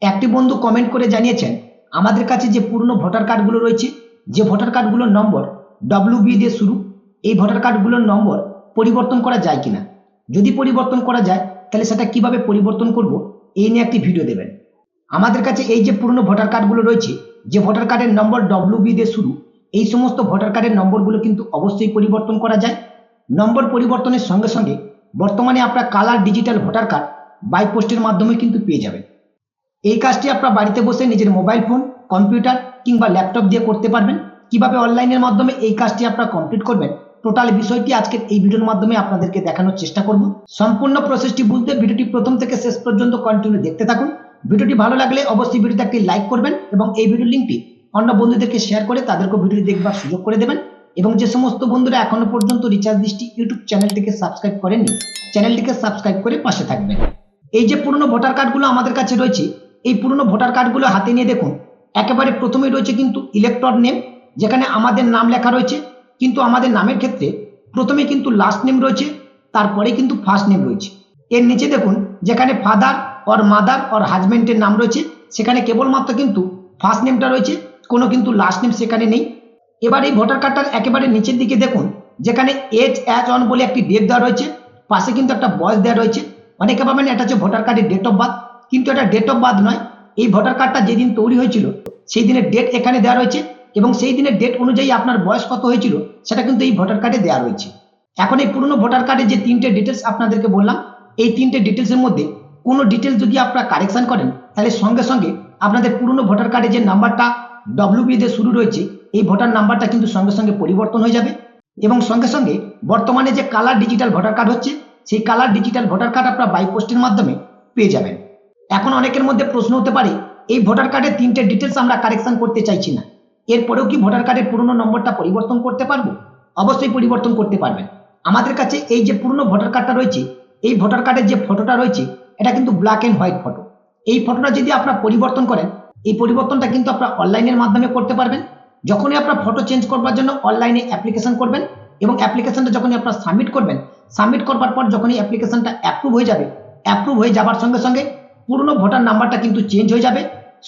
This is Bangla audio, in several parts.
একটি বন্ধু কমেন্ট করে জানিয়েছেন আমাদের কাছে যে পুরনো ভোটার কার্ডগুলো রয়েছে, যে ভোটার কার্ডগুলোর নম্বর WB দিয়ে শুরু, এই ভোটার কার্ডগুলোর নম্বর পরিবর্তন করা যায় কিনা। যদি পরিবর্তন করা যায় তাহলে সেটা কিভাবে পরিবর্তন করব এই নিয়ে একটি ভিডিও দেবেন। আমাদের কাছে এই যে পুরনো ভোটার কার্ডগুলো রয়েছে, যে ভোটার কার্ডের নম্বর WB দিয়ে শুরু, এই সমস্ত ভোটার কার্ডের নম্বরগুলো কিন্তু অবশ্যই পরিবর্তন করা যায়। নম্বর পরিবর্তনের সঙ্গে সঙ্গে বর্তমানে আপনার colour digital voter card by পোস্টের মাধ্যমে কিন্তু পেয়ে যাবেন। এই কাজটি আপনার বাড়িতে বসে নিজের মোবাইল ফোন, কম্পিউটার কিংবা ল্যাপটপ দিয়ে করতে পারবেন। কিভাবে অনলাইনের মাধ্যমে এই কাজটি আপনারা কমপ্লিট করবেন, টোটাল বিষয়টি আজকের এই ভিডিওর মাধ্যমে আপনাদেরকে দেখানোর চেষ্টা করব। সম্পূর্ণ প্রসেসটি বুঝতে ভিডিওটি প্রথম থেকে শেষ পর্যন্ত কন্টিনিউ দেখতে থাকুন। ভিডিওটি ভালো লাগলে অবশ্যই ভিডিওতে একটি লাইক করবেন এবং এই ভিডিওর লিঙ্কটি অন্য বন্ধুদেরকে শেয়ার করে তাদেরকেও ভিডিওটি দেখবার সুযোগ করে দেবেন। এবং যে সমস্ত বন্ধুরা এখনো পর্যন্ত রিচার্জ দৃষ্টি ইউটিউব চ্যানেলটিকে সাবস্ক্রাইব করেননি, চ্যানেলটিকে সাবস্ক্রাইব করে পাশে থাকবেন। এই যে পুরনো ভোটার কার্ডগুলো আমাদের কাছে রয়েছে, এই পুরনো ভোটার কার্ডগুলো হাতে নিয়ে দেখুন, একেবারে প্রথমেই রয়েছে কিন্তু ইলেক্টর নেম, যেখানে আমাদের নাম লেখা রয়েছে। কিন্তু আমাদের নামের ক্ষেত্রে প্রথমে কিন্তু লাস্ট নেম রয়েছে, তারপরে কিন্তু ফার্স্ট নেম রয়েছে। এর নিচে দেখুন যেখানে ফাদার অর মাদার অর হাজবেন্ডের নাম রয়েছে, সেখানে কেবলমাত্র কিন্তু ফার্স্ট নেমটা রয়েছে, কোনো কিন্তু লাস্ট নেম সেখানে নেই। এবার এই ভোটার কার্ডটার একেবারে নিচের দিকে দেখুন যেখানে এজ অ্যাজ অন বলে একটি ডেট দেওয়া রয়েছে, পাশে কিন্তু একটা বয়স দেওয়া রয়েছে। অনেকে ভাবেন এটা হচ্ছে ভোটার কার্ডের ডেট অফ বার্থ, কিন্তু এটা ডেট অফ বার্থ নয়। এই ভোটার কার্ডটা যেদিন তৈরি হয়েছিল সেই দিনের ডেট এখানে দেওয়া রয়েছে, এবং সেই দিনের ডেট অনুযায়ী আপনার বয়স কত হয়েছিল সেটা কিন্তু এই ভোটার কার্ডে দেওয়া রয়েছে। এখন এই পুরনো ভোটার কার্ডের যে তিনটে ডিটেলস আপনাদেরকে বললাম, এই তিনটে ডিটেলসের মধ্যে কোনো ডিটেলস যদি আপনারা কারেকশন করেন তাহলে সঙ্গে সঙ্গে আপনাদের পুরনো ভোটার কার্ডে যে নাম্বারটা WB দিয়ে শুরু রয়েছে, এই ভোটার নাম্বারটা কিন্তু সঙ্গে সঙ্গে পরিবর্তন হয়ে যাবে। এবং সঙ্গে সঙ্গে বর্তমানে যে কালার ডিজিটাল ভোটার কার্ড হচ্ছে, সেই কালার ডিজিটাল ভোটার কার্ড আপনারা বাই পোস্টের মাধ্যমে পেয়ে যাবেন। এখন অনেকের মধ্যে প্রশ্ন হতে পারে, এই ভোটার কার্ডের তিনটে ডিটেলস আমরা কারেকশন করতে চাইছি না, এরপরেও কি ভোটার কার্ডের পুরনো নম্বরটা পরিবর্তন করতে পারবো? অবশ্যই পরিবর্তন করতে পারবেন। আমাদের কাছে এই যে পুরনো ভোটার কার্ডটা রয়েছে, এই ভোটার কার্ডের যে ফটোটা রয়েছে এটা কিন্তু ব্ল্যাক অ্যান্ড হোয়াইট ফটো। এই ফটোটা যদি আপনারা পরিবর্তন করেন, এই পরিবর্তনটা কিন্তু আপনারা অনলাইনের মাধ্যমে করতে পারবেন। যখনই আপনার ফটো চেঞ্জ করবার জন্য অনলাইনে অ্যাপ্লিকেশন করবেন এবং অ্যাপ্লিকেশনটা যখনই আপনারা সাবমিট করবেন, সাবমিট করবার পর যখনই অ্যাপ্লিকেশনটা অ্যাপ্রুভ হয়ে যাবে, অ্যাপ্রুভ হয়ে যাবার সঙ্গে সঙ্গে পুরনো ভোটার নাম্বারটা কিন্তু চেঞ্জ হয়ে যাবে।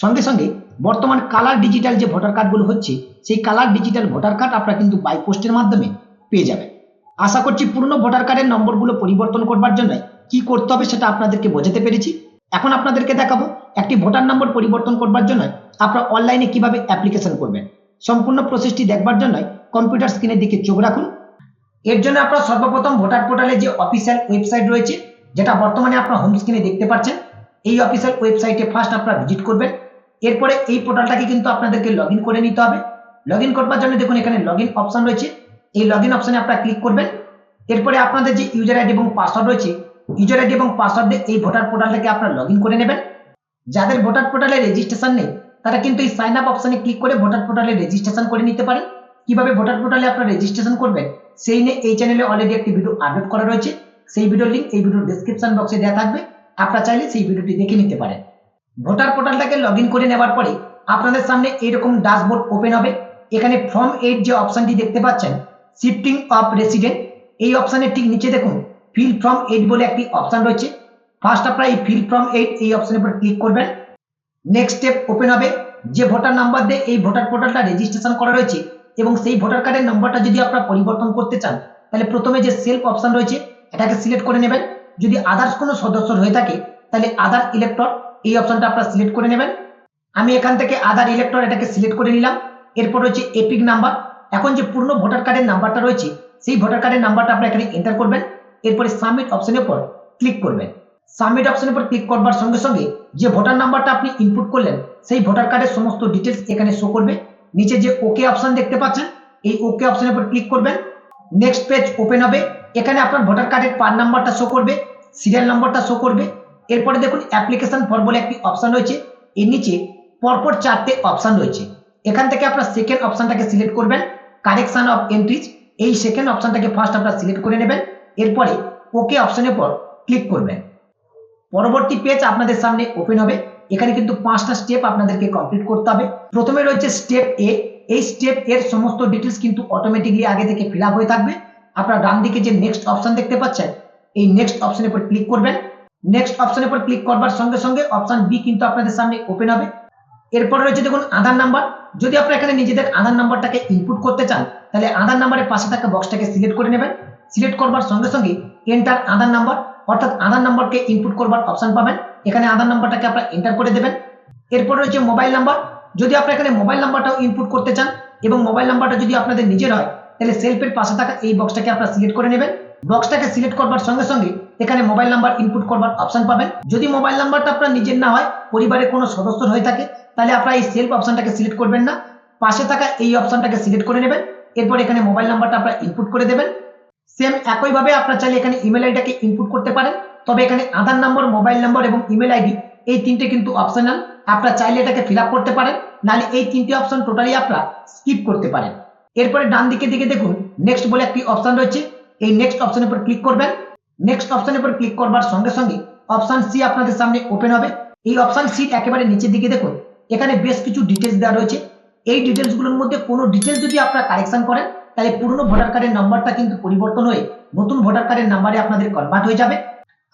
সঙ্গে সঙ্গে বর্তমান কালার ডিজিটাল যে ভোটার কার্ডগুলো হচ্ছে, সেই কালার ডিজিটাল ভোটার কার্ড আপনারা কিন্তু বাই পোস্টের মাধ্যমে পেয়ে যাবেন। আশা করছি পুরনো ভোটার কার্ডের নম্বরগুলো পরিবর্তন করবার জন্য কি করতে হবে সেটা আপনাদেরকে বোঝাতে পেরেছি। এখন আপনাদেরকে দেখাবো একটি ভোটার নম্বর পরিবর্তন করবার জন্য আপনারা অনলাইনে কিভাবে অ্যাপ্লিকেশন করবেন। সম্পূর্ণ প্রসেসটি দেখবার জন্য কম্পিউটার স্ক্রিনের দিকে চোখ রাখুন। এর জন্য আপনারা সর্বপ্রথম ভোটার পোর্টালে যে অফিসিয়াল ওয়েবসাইট রয়েছে, যেটা বর্তমানে আপনারা হোম স্ক্রিনে দেখতে পাচ্ছেন, এই অফিসিয়াল ওয়েবসাইটে ফার্স্ট আপনারা ভিজিট করবেন। এরপরে এই পোর্টালটাকে কিন্তু আপনাদেরকে লগ ইন করে নিতে হবে। লগ ইন করবার জন্য দেখুন এখানে লগ ইন অপশন রয়েছে, এই লগ ইন অপশনে আপনারা ক্লিক করবেন। এরপরে আপনাদের যে ইউজার আইডি এবং পাসওয়ার্ড রয়েছে, ইউজার আইডি এবং পাসওয়ার্ড দিয়ে এই ভোটার পোর্টালটাকে আপনারা লগ ইন করে নেবেন। যাদের ভোটার পোর্টালে রেজিস্ট্রেশন নেই তারা কিন্তু এই সাইন আপ অপশনে ক্লিক করে ভোটার পোর্টালে রেজিস্ট্রেশন করে নিতে পারেন। কিভাবে ভোটার পোর্টালে আপনারা রেজিস্ট্রেশন করবেন সেই নিয়ে এই চ্যানেলে অলরেডি একটি ভিডিও আপলোড করা রয়েছে, সেই ভিডিওর লিঙ্ক এই ভিডিওর ডেসক্রিপশন বক্সে দেওয়া থাকবে, আপনারা চাইলে সেই ভিডিওটি দেখে নিতে পারেন। ভোটার পোর্টালটাকে লগ ইন করে নেওয়ার পরে আপনাদের সামনে এইরকম ড্যাশবোর্ড ওপেন হবে। এখানে ফর্ম 8 যে অপশনটি দেখতে পাচ্ছেন, শিফটিং অফ রেসিডেন্ট, এই অপশনের ঠিক নিচে দেখুন ফিল ফর্ম 8 বলে একটি অপশন রয়েছে। ফার্স্ট আপনারা এই ফিল ফর্ম 8 এই অপশনের উপর ক্লিক করবেন। নেক্সট স্টেপ ওপেন হবে। যে ভোটার নাম্বার দিয়ে এই ভোটার পোর্টালটা রেজিস্ট্রেশন করা রয়েছে এবং সেই ভোটার কার্ডের নম্বরটা যদি আপনারা পরিবর্তন করতে চান, তাহলে প্রথমে যে সেলফ অপশন রয়েছে এটাকে সিলেক্ট করে নেবেন। যদি আদার্স কোনো সদস্য হয়ে থাকে তাহলে আদার ইলেক্টর এই অপশনটা আপনারা সিলেক্ট করে নেবেন। আমি এখান থেকে আদার ইলেক্টর এটাকে সিলেক্ট করে নিলাম। এরপর রয়েছে এপিক নাম্বার। এখন যে পুরনো ভোটার কার্ডের নাম্বারটা রয়েছে সেই ভোটার কার্ডের নাম্বারটা আপনারা এখানে এন্টার করবেন। এরপরে সাবমিট অপশনের উপর ক্লিক করবেন। সাবমিট অপশনের উপর ক্লিক করবার সঙ্গে সঙ্গে যে ভোটার নাম্বারটা আপনি ইনপুট করলেন সেই ভোটার কার্ডের সমস্ত ডিটেলস এখানে শো করবে। নিচে যে ওকে অপশন দেখতে পাচ্ছেন, এই ওকে অপশনের উপর ক্লিক করবেন। নেক্সট পেজ ওপেন হবে। এখানে আপনার ভোটার কার্ডের পার নাম্বারটা শো করবে, সিরিয়াল নাম্বারটা শো করবে। এরপরে দেখুন অ্যাপ্লিকেশন ফর বলে একটি অপশন রয়েছে, এর নিচে পরপর 4টে অপশন রয়েছে। এখান থেকে আপনার সেকেন্ড অপশনটাকে সিলেক্ট করবেন, কারেকশন অফ এন্ট্রিজ, এই সেকেন্ড অপশনটাকে ফার্স্ট আপনারা সিলেক্ট করে নেবেন। এরপরে ওকে অপশনের উপর ক্লিক করবেন। পরবর্তী পেজ আপনাদের সামনে ওপেন হবে। এখানে কিন্তু 5টা স্টেপ আপনাদেরকে কমপ্লিট করতে হবে। প্রথমে রয়েছে স্টেপ এ। এই স্টেপ এর সমস্ত ডিটেলস কিন্তু অটোমেটিকলি আগে থেকে ফিল আপ হয়ে থাকবে। আপনারা ডান দিকে যে নেক্সট অপশন দেখতে পাচ্ছেন, এই নেক্সট অপশনের উপর ক্লিক করবেন। নেক্সট অপশনের উপর ক্লিক করবার সঙ্গে সঙ্গে অপশন বি কিন্তু আপনাদের সামনে ওপেন হবে। এরপরে রয়েছে দেখুন আধার নাম্বার। যদি আপনারা এখানে নিজেদের আধার নাম্বারটাকে ইনপুট করতে চান তাহলে আধার নাম্বারের পাশে থাকা বক্সটাকে সিলেক্ট করে নেবেন। সিলেক্ট করবার সঙ্গে সঙ্গে এন্টার আধার নাম্বার অর্থাৎ আধার নাম্বারকে ইনপুট করবার অপশন পাবেন। এখানে আধার নাম্বারটাকে আপনারা এন্টার করে দেবেন। এরপর রয়েছে মোবাইল নাম্বার। যদি আপনারা এখানে মোবাইল নাম্বারটাও ইনপুট করতে চান এবং মোবাইল নাম্বারটা যদি আপনাদের নিজের হয় তাহলে সেলফের পাশে থাকা এই বক্সটাকে আপনারা সিলেক্ট করে নেবেন। বক্সটাকে সিলেক্ট করবার সঙ্গে সঙ্গে এখানে মোবাইল নাম্বার ইনপুট করবার অপশন পাবেন। যদি মোবাইল নাম্বারটা আপনার নিজের না হয়, পরিবারের কোনো সদস্যর হয়ে থাকে, তাহলে আপনারা এই সেলফ অপশনটাকে সিলেক্ট করবেন না, পাশে থাকা এই অপশনটাকে সিলেক্ট করে নেবেন। এরপর এখানে মোবাইল নাম্বারটা আপনারা ইনপুট করে দেবেন। সেম একইভাবে আপনারা চাইলে এখানে ইমেল আইডিটাকে ইনপুট করতে পারেন, তবে এখানে আধার নম্বর, মোবাইল নম্বর এবং ইমেল আইডি এই তিনটে কিন্তু অপশনাল। আপনারা চাইলে এটাকে ফিল আপ করতে পারেন, নাহলে এই তিনটে অপশন টোটালি আপনারা স্কিপ করতে পারেন। এরপরে ডান দিকে দেখুন নেক্সট বলে একটি অপশন রয়েছে। এই নেক্সট অপশনের উপর ক্লিক করবেন। নেক্সট অপশনের উপর ক্লিক করবার সঙ্গে সঙ্গে অপশন সি আপনাদের সামনে ওপেন হবে। এই অপশন সি একেবারে নিচের দিকে দেখুন, এখানে বেশ কিছু ডিটেলস দেওয়া রয়েছে। এই ডিটেলস গুলোর মধ্যে কোনো ডিটেলস যদি আপনারা কারেকশন করেন তাহলে পুরনো ভোটার কার্ডের নাম্বারটা কিন্তু পরিবর্তন হয়ে নতুন ভোটার কার্ডের নাম্বারে আপনাদের কনভার্ট হয়ে যাবে।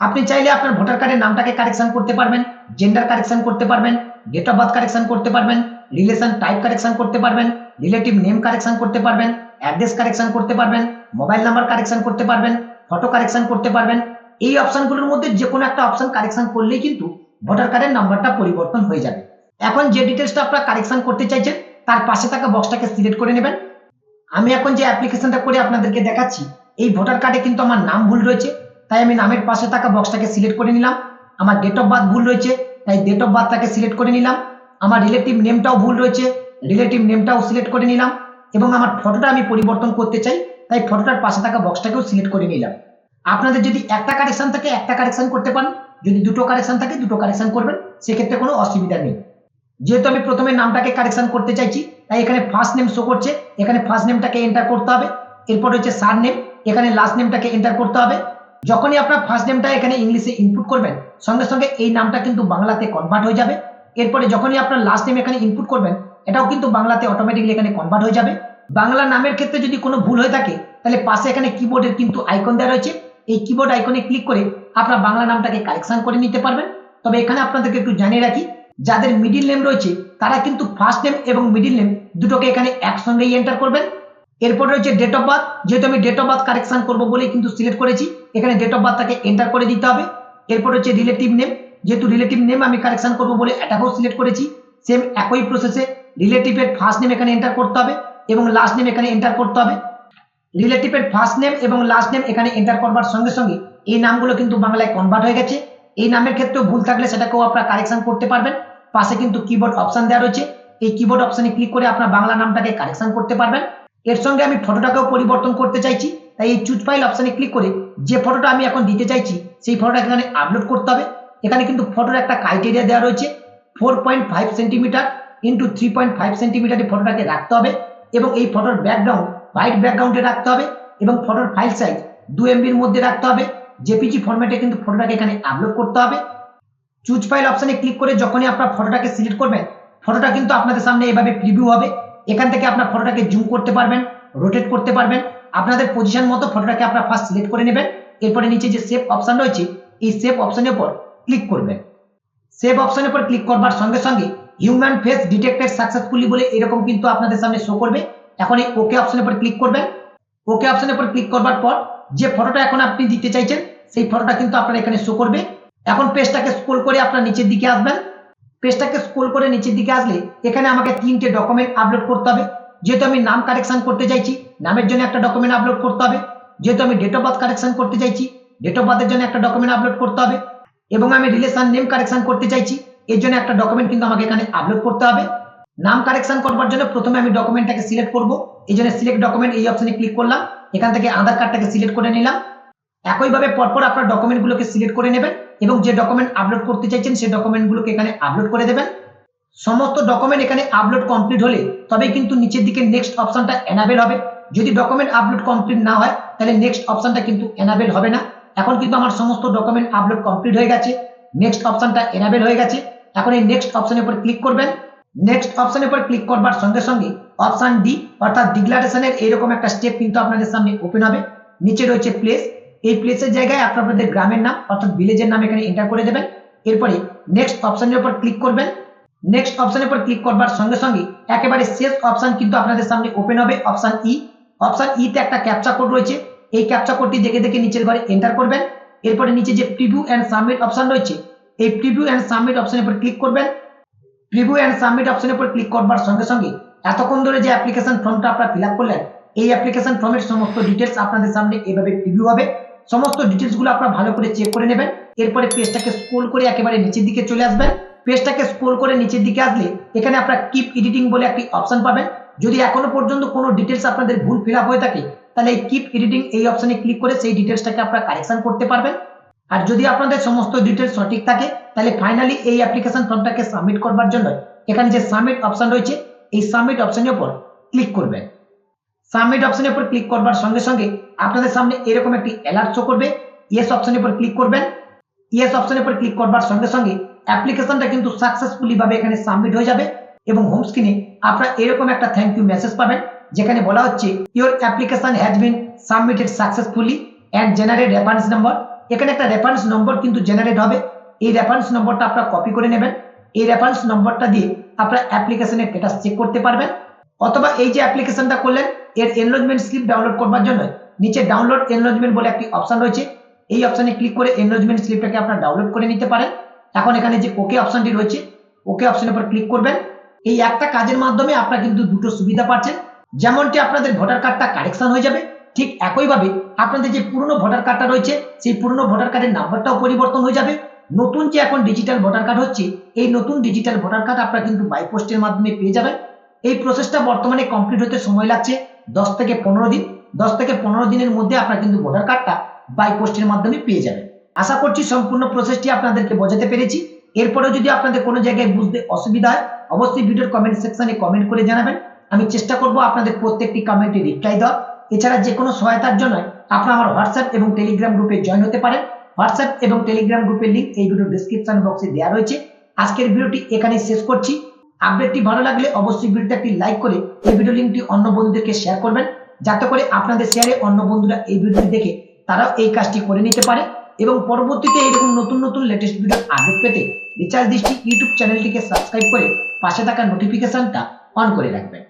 আপনি চাইলে আপনার ভোটার কার্ডের নামটাকে কারেকশন করতে পারবেন, জেন্ডার কারেকশন করতে পারবেন, ডেট অফ বার্থ কারেকশন করতে পারবেন, রিলেশন টাইপ কারেকশন করতে পারবেন, রিলেটিভ নেম কারেকশন করতে পারবেন, অ্যাড্রেস কারেকশন করতে পারবেন, মোবাইল নাম্বার কারেকশন করতে পারবেন, ফটো কারেকশন করতে পারবেন। এই অপশনগুলোর মধ্যে যে কোনো একটা অপশন কারেকশন করলেই কিন্তু ভোটার কার্ডের নাম্বারটা পরিবর্তন হয়ে যাবে। এখন যে ডিটেলসটা আপনারা কারেকশন করতে চাইছেন তার পাশে থাকা বক্সটাকে সিলেক্ট করে নেবেন। আমি এখন যে অ্যাপ্লিকেশনটা করে আপনাদেরকে দেখাচ্ছি, এই ভোটার কার্ডে কিন্তু আমার নাম ভুল রয়েছে, তাই আমি নামের পাশে থাকা বক্সটাকে সিলেক্ট করে নিলাম। আমার ডেট অফ বার্থ ভুল রয়েছে, তাই ডেট অফ বার্থটাকে সিলেক্ট করে নিলাম। আমার রিলেটিভ নেমটাও ভুল রয়েছে, রিলেটিভ নেমটাও সিলেক্ট করে নিলাম। এবং আমার ফটোটা আমি পরিবর্তন করতে চাই, তাই ফটোটার পাশে থাকা বক্সটাকেও সিলেক্ট করে নিলাম। আপনাদের যদি একটা কারেকশন থাকে একটা কারেকশন করতে পারেন, যদি দুটো কারেকশন থাকে দুটো কারেকশন করবেন, সেক্ষেত্রে কোনো অসুবিধা নেই। যেহেতু আমি প্রথমে নামটাকে কারেকশন করতে চাইছি তাই এখানে ফার্স্ট নেম শো করছে, এখানে ফার্স্ট নেমটাকে এন্টার করতে হবে। এরপর হচ্ছে সার নেম, এখানে লাস্ট নেমটাকে এন্টার করতে হবে। যখনই আপনার ফার্স্ট নেমটা এখানে ইংলিশে ইনপুট করবেন সঙ্গে সঙ্গে এই নামটা কিন্তু বাংলাতে কনভার্ট হয়ে যাবে। এরপরে যখনই আপনার লাস্ট নেম এখানে ইনপুট করবেন এটাও কিন্তু বাংলাতে অটোমেটিক্যালি এখানে কনভার্ট হয়ে যাবে। বাংলা নামের ক্ষেত্রে যদি কোনো ভুল হয়ে থাকে তাহলে পাশে এখানে কিবোর্ডের কিন্তু আইকন দেওয়া রয়েছে, এই কিবোর্ড আইকনে ক্লিক করে আপনার বাংলা নামটাকে কারেকশন করে নিতে পারবেন। তবে এখানে আপনাদেরকে একটু জানিয়ে রাখি, যাদের মিডিল নেম রয়েছে তারা কিন্তু ফার্স্ট নেম এবং মিডিল নেম দুটোকে এখানে একসঙ্গেই এন্টার করবেন। এরপর রয়েছে ডেট অফ বার্থ, যেহেতু আমি ডেট অফ বার্থ কারেকশন করবো বলেই কিন্তু সিলেক্ট করেছি, এখানে ডেট অফ বার্থটাকে এন্টার করে দিতে হবে। এরপর হচ্ছে রিলেটিভ নেম, যেহেতু রিলেটিভ নেম আমি কারেকশন করবো বলে এটাকেও সিলেক্ট করেছি। সেম একই প্রসেসে রিলেটিভের ফার্স্ট নেম এখানে এন্টার করতে হবে এবং লাস্ট নেম এখানে এন্টার করতে হবে। রিলেটিভের ফার্স্ট নেম এবং লাস্ট নেম এখানে এন্টার করবার সঙ্গে সঙ্গে এই নামগুলো কিন্তু বাংলায় কনভার্ট হয়ে গেছে। এই নামের ক্ষেত্রেও ভুল থাকলে সেটাকেও আপনারা কারেকশন করতে পারবেন। পাশে কিন্তু কিবোর্ড অপশন দেওয়া রয়েছে, এই কিবোর্ড অপশনে ক্লিক করে আপনার বাংলা নামটাকে কারেকশন করতে পারবেন। এর সঙ্গে আমি ফটোটাকেও পরিবর্তন করতে চাইছি, তাই এই চুজ ফাইল অপশনে ক্লিক করে যে ফটোটা আমি এখন দিতে চাইছি সেই ফটোটা এখানে আপলোড করতে হবে। এখানে কিন্তু ফটোর একটা ক্রাইটেরিয়া দেওয়া রয়েছে, 4.5 সেন্টিমিটার ইন্টু 3.5 সেন্টিমিটার ফটোটাকে রাখতে হবে এবং এই ফটোর ব্যাকগ্রাউন্ড হোয়াইট ব্যাকগ্রাউন্ডে রাখতে হবে এবং ফটোর ফাইল সাইজ 2 MB এর মধ্যে রাখতে হবে। জেপিজি ফরম্যাটে কিন্তু ফটোটাকে এখানে আপলোড করতে হবে। চুজ ফাইল অপশনে ক্লিক করে যখনই আপনার ফটোটাকে সিলেক্ট করবেন ফটোটা কিন্তু আপনাদের সামনে এভাবে প্রিভিউ হবে। এখান থেকে আপনার ফটোটাকে জুম করতে পারবেন, রোটেট করতে পারবেন। আপনাদের পজিশন মতো ফটোটাকে আপনারা ফার্স্ট সিলেক্ট করে নেবেন। এরপরে নিচে যে সেভ অপশন রয়েছে এই সেভ অপশনের উপর ক্লিক করবেন। সেভ অপশনের উপর ক্লিক করবার সঙ্গে সঙ্গে হিউম্যান ফেস ডিটেক্টেড সাকসেসফুলি বলে এরকম কিন্তু আপনাদের সামনে শো করবে। এখন এই ওকে অপশনের উপর ক্লিক করবেন। ওকে অপশনের উপর ক্লিক করবার পর যে ফটোটা এখন আপনি দিতে চাইছেন সেই ফটোটা কিন্তু আপনার এখানে শো করবে। এখন পেজটাকে স্ক্রল করে আপনার নিচের দিকে আসবেন। পেজটাকে স্ক্রল করে নিচের দিকে আসলে এখানে আমাকে 3টে ডকুমেন্ট আপলোড করতে হবে। যেহেতু আমি নাম কারেকশন করতে চাইছি নামের জন্য একটা ডকুমেন্ট আপলোড করতে হবে। যেহেতু আমি ডেট অফ বার্থ কারেকশন করতে চাইছি ডেট অফ বার্থের জন্য একটা ডকুমেন্ট আপলোড করতে হবে এবং আমি রিলেশন নেম কারেকশন করতে চাইছি এর জন্য একটা ডকুমেন্ট কিন্তু আমাকে এখানে আপলোড করতে হবে। নাম কারেকশন করবার জন্য প্রথমে আমি ডকুমেন্টটাকে সিলেক্ট করব, এই জন্য সিলেক্ট ডকুমেন্ট এই অপশনে ক্লিক করলাম। এখান থেকে আধার কার্ডটাকে সিলেক্ট করে নিলাম। একইভাবে পরপর আপনার ডকুমেন্টগুলোকে সিলেক্ট করে নেবেন এবং যে ডকুমেন্ট আপলোড করতে চাইছেন সেই ডকুমেন্টগুলোকে এখানে আপলোড করে দেবেন। সমস্ত ডকুমেন্ট এখানে আপলোড কমপ্লিট হলে তবেই কিন্তু নিচের দিকে নেক্সট অপশনটা এনাবেল হবে। যদি ডকুমেন্ট আপলোড কমপ্লিট না হয় তাহলে নেক্সট অপশনটা কিন্তু এনাবেল হবে না। এখন কিন্তু আমার সমস্ত ডকুমেন্ট আপলোড কমপ্লিট হয়ে গেছে, নেক্সট অপশনটা এনাবেল হয়ে গেছে। এখন এই নেক্সট অপশনের উপর ক্লিক করবেন। নেক্সট অপশনের উপর ক্লিক করবার সঙ্গে সঙ্গে অপশন ডি অর্থাৎ ডিক্লারেশনের এরকম একটা স্টেপ কিন্তু আপনাদের সামনে ওপেন হবে। নিচে রয়েছে প্লেস, এই প্লেসের জায়গায় আপনাদের গ্রামের নাম অর্থাৎ ভিলেজের নাম এখানে এন্টার করে দেবেন। এরপরে নেক্সট অপশনের উপর ক্লিক করবেন। নেক্সট অপশনের উপর ক্লিক করবার সঙ্গে সঙ্গে একেবারে শেষ অপশন কিন্তু আপনাদের সামনে ওপেন হবে, অপশন ই। অপশন ই তে একটা ক্যাপচা কোড রয়েছে, এই ক্যাপচা কোডটি দেখে দেখে নিচের ঘরে এন্টার করবেন। এরপরে নিচে যে প্রিভিউ এন্ড সাবমিট অপশন রয়েছে, এই প্রিভিউ এন্ড সাবমিট অপশনের উপর ক্লিক করবেন। প্রিভিউ এন্ড সাবমিট অপশনের উপর ক্লিক করবার সঙ্গে সঙ্গে এতক্ষণ ধরে যে অ্যাপ্লিকেশন ফর্মটা আপনারা ফিল আপ করলেন, এই অ্যাপ্লিকেশন ফর্মের সমস্ত ডিটেলস আপনাদের সামনে এভাবে প্রিভিউ হবে। সমস্ত ডিটেলস গুলো আপনারা ভালো করে চেক করে নেবেন। এরপরে পেজটাকে স্ক্রল করে একেবারে নিচের দিকে চলে আসবেন। পেজটাকে স্ক্রল করে নিচের দিকে আসলে এখানে আপনারা কিপ এডিটিং বলে একটি অপশন পাবেন। যদি এখনো পর্যন্ত কোনো ডিটেলস আপনাদের ভুল ফিল আপ হয়ে থাকে, তাহলে এই কিপ এডিটিং এই অপশনে ক্লিক করে সেই ডিটেলসটাকে আপনারা কারেকশন করতে পারবেন। আর যদি আপনাদের সমস্ত ডিটেলস সঠিক থাকে, তাহলে ফাইনালি এই অ্যাপ্লিকেশন ফর্মটাকে সাবমিট করবার জন্য এখানে যে সাবমিট অপশন রয়েছে, এই সাবমিট অপশনের উপর ক্লিক করবেন। সাবমিট অপশনের উপর ক্লিক করবার সঙ্গে সঙ্গে আপনাদের সামনে এরকম একটি অ্যালার্ট শো করবে। ইয়েস অপশনের উপর ক্লিক করবেন। ইয়েস অপশনের উপর ক্লিক করবার সঙ্গে সঙ্গে অ্যাপ্লিকেশনটা কিন্তু সাকসেসফুলি ভাবে এখানে সাবমিট হয়ে যাবে এবং হোম স্ক্রিনে আপনারা এরকম একটা থ্যাংক ইউ মেসেজ পাবেন, যেখানে বলা হচ্ছে your application has been submitted successfully and generate reference number. এখানে একটা রেফারেন্স নম্বর কিন্তু জেনারেট হবে। এই রেফারেন্স নম্বরটা আপনারা কপি করে নেবেন। এই রেফারেন্স নম্বরটা দিয়ে আপনারা অ্যাপ্লিকেশনের স্ট্যাটাস চেক করতে পারবেন। অথবা এই যে অ্যাপ্লিকেশনটা করলেন, এর এনরোলমেন্ট স্লিপ ডাউনলোড করবার জন্য নিচে ডাউনলোড এনরোলমেন্ট বলে একটি অপশন রয়েছে, এই অপশনে ক্লিক করে এনরোলমেন্ট স্লিপটাকে আপনারা ডাউনলোড করে নিতে পারেন। এখন এখানে যে ওকে অপশনটি রয়েছে, ওকে অপশনের উপর ক্লিক করবেন। এই একটা কাজের মাধ্যমে আপনারা কিন্তু দুটো সুবিধা পাচ্ছেন। যেমনটি আপনাদের ভোটার কার্ডটা কারেকশন হয়ে যাবে, ঠিক একইভাবে আপনাদের যে পুরনো ভোটার কার্ডটা রয়েছে, সেই পুরনো ভোটার কার্ডের নাম্বারটাও পরিবর্তন হয়ে যাবে। নতুন যে এখন ডিজিটাল ভোটার কার্ড হচ্ছে, এই নতুন ডিজিটাল ভোটার কার্ড আপনারা কিন্তু বাই পোস্টের মাধ্যমে পেয়ে যাবেন। এই প্রসেসটা বর্তমানে কমপ্লিট হতে সময় লাগছে 10 থেকে 15 দিন। 10 থেকে 15 দিনের মধ্যে আপনারা কিন্তু ভোটার কার্ডটা বাই পোস্টের মাধ্যমে পেয়ে যাবেন। আশা করছি সম্পূর্ণ প্রসেসটি আপনাদেরকে বোঝাতে পেরেছি। এরপরেও যদি আপনাদের কোনো জায়গায় বুঝতে অসুবিধা হয়, অবশ্যই ভিডিওর কমেন্ট সেকশনে কমেন্ট করে জানাবেন। আমি চেষ্টা করব আপনাদের প্রত্যেকটি কমেন্টে রিপ্লাই দেওয়ার। এছাড়া যে কোনো সহায়তার জন্য আপনারা আমার হোয়াটসঅ্যাপ এবং টেলিগ্রাম গ্রুপে জয়েন হতে পারেন। হোয়াটসঅ্যাপ এবং টেলিগ্রাম গ্রুপের লিংক এই ভিডিওর ডেসক্রিপশন বক্সে দেওয়া রয়েছে। আজকের ভিডিওটি এখানেই শেষ করছি। আপডেটটি ভালো লাগলে অবশ্যই ভিডিওতে একটি লাইক করে এই ভিডিও লিংকটি অন্য বন্ধুদেরকে শেয়ার করবেন, যাতে করে আপনাদের শেয়ারে অন্য বন্ধুরা এই ভিডিওটি দেখে তারাও এই কাজটি করে নিতে পারে এবং পরবর্তীতে এরকম নতুন নতুন লেটেস্ট ভিডিও আপডেট পেতে রিচার্জ দৃষ্টি ইউটিউব চ্যানেলটিকে সাবস্ক্রাইব করে পাশে থাকা নোটিফিকেশনটা অন করে রাখবেন।